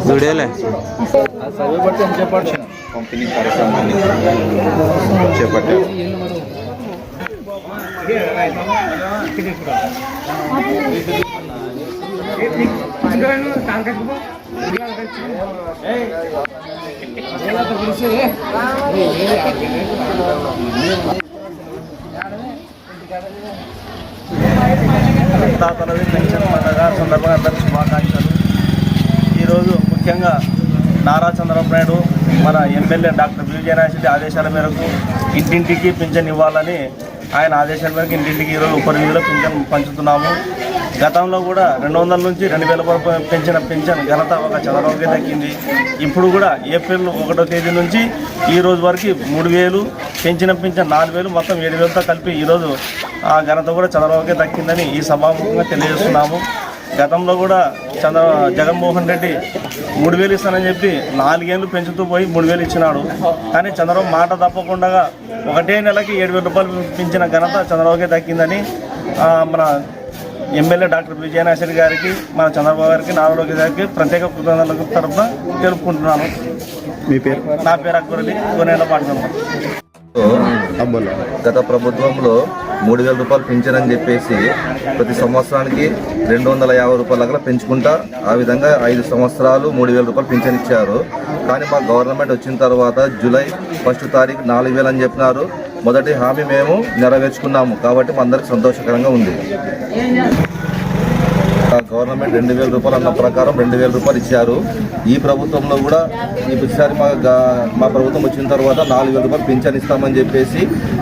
వీడియోలే బట్టి చేపట్టాను పంపిణీ కార్యక్రమాన్ని చేపట్టారు. తాతలది పెన్షన్ పండుగ సందర్భంగా అందరికీ శుభాకాంక్షలు. ఈరోజు ముఖ్యంగా నారా చంద్రబాబు నాయుడు మన ఎమ్మెల్యే డాక్టర్ విజయనాథ్ ఆదేశాల మేరకు ఇంటింటికి పింఛన్ ఇవ్వాలని ఆయన ఆదేశాల మేరకు ఇంటింటికి ఈరోజు ఉపరిధిలో పింఛన్ పంచుతున్నాము. గతంలో కూడా 200 నుంచి 2000 వరకు పెంచిన పింఛన్ ఘనత ఒక చంద్రబాబుకే దక్కింది. ఇప్పుడు కూడా ఏప్రిల్ 1వ తేదీ నుంచి ఈ రోజు వరకు 3000 పెంచిన పింఛన్ 4000 మొత్తం 7000తో కలిపి ఈరోజు ఆ ఘనత కూడా చంద్రబాబుకే దక్కిందని ఈ సభాముఖంగా తెలియజేస్తున్నాము. గతంలో కూడా జగన్మోహన్ రెడ్డి 3000 ఇస్తానని చెప్పి 4 ఏళ్ళు పెంచుతూ పోయి 3000 ఇచ్చినాడు. కానీ చంద్రబాబు మాట తప్పకుండా ఒకటే నెలకి 7000 రూపాయలు పెంచిన ఘనత చంద్రబాబుకే దక్కిందని మన ఎమ్మెల్యే డాక్టర్ విజయనాథ్ గారికి, మన చంద్రబాబు గారికి, నారా లోకేష్ గారికి ప్రత్యేక కృతజ్ఞతల తరఫున తెలుపుకుంటున్నాను. మీ పేరు? నా పేరు అక్బరలి, కొనేళ్ళ పాడుతున్నాను. గత ప్రభుత్వంలో 3000 రూపాయలు పెంచారని చెప్పేసి ప్రతి సంవత్సరానికి 250 రూపాయల దగ్గర పెంచుకుంటా ఆ విధంగా 5 సంవత్సరాలు 3000 రూపాయలు పెన్షన్ ఇచ్చారు. కానీ మా గవర్నమెంట్ వచ్చిన తర్వాత జూలై 1వ తారీఖు 4000 అని చెప్పినారు. మొదటి హామీ మేము నెరవేర్చుకున్నాము కాబట్టి మా అందరికి సంతోషకరంగా ఉంది. గవర్నమెంట్ 2000 రూపాయలు అన్న ప్రకారం 2000 రూపాయలు ఇచ్చారు. ఈ ప్రభుత్వంలో కూడా ఈసారి మా ప్రభుత్వం వచ్చిన తర్వాత 4000 రూపాయలు పింఛన్ ఇస్తామని చెప్పేసి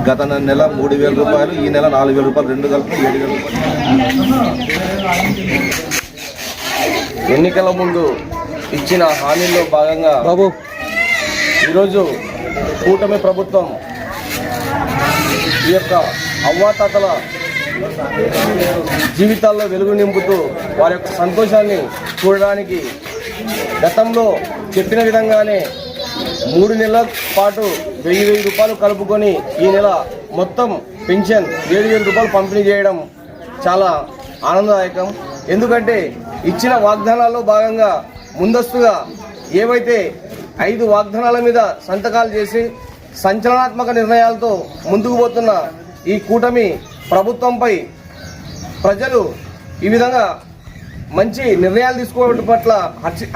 గత నెల 3000 రూపాయలు, ఈ నెల 4000 రూపాయలు, రెండు కలిపి 7000 రూపాయలు. ఎన్నికల ముందు ఇచ్చిన హామీల్లో భాగంగా ఈరోజు కూటమి ప్రభుత్వం ఈ యొక్క అవ్వాతాతల జీవితాల్లో వెలుగు నింపుతూ వారి యొక్క సంతోషాన్ని చూడడానికి గతంలో చెప్పిన విధంగానే 3 నెలల పాటు 1000 రూపాయలు కలుపుకొని ఈ నెల మొత్తం పెన్షన్ 7000 రూపాయలు పంపిణీ చేయడం చాలా ఆనందదాయకం. ఎందుకంటే ఇచ్చిన వాగ్దానాల్లో భాగంగా ముందస్తుగా ఏవైతే 5 వాగ్దానాల మీద సంతకాలు చేసి సంచలనాత్మక నిర్ణయాలతో ముందుకు పోతున్న ఈ కూటమి ప్రభుత్వంపై ప్రజలు ఈ విధంగా మంచి నిర్ణయాలు తీసుకోవడం పట్ల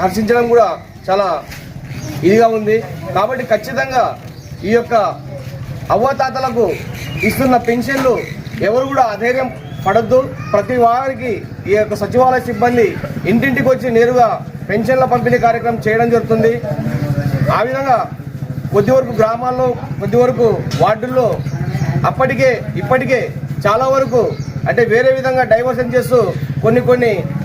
హర్షించడం కూడా చాలా ఇదిగా ఉంది. కాబట్టి ఖచ్చితంగా ఈ యొక్క అవ్వాతాతలకు ఇస్తున్న పెన్షన్లు ఎవరు కూడా అధైర్యం పడద్దు. ప్రతి వారికి ఈ యొక్క సచివాలయ సిబ్బంది ఇంటింటికి వచ్చి నేరుగా పెన్షన్ల పంపిణీ కార్యక్రమం చేయడం జరుగుతుంది. ఆ విధంగా కొద్ది వరకు గ్రామాల్లో, కొద్ది వరకు వార్డుల్లో ఇప్పటికే చాలా వరకు అంటే వేరే విధంగా డైవర్షన్ చేస్తూ కొన్ని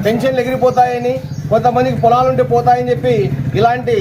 పెన్షన్లు ఎగిరిపోతాయని, కొంతమందికి పొలాలుంటే పోతాయని చెప్పి ఇలాంటి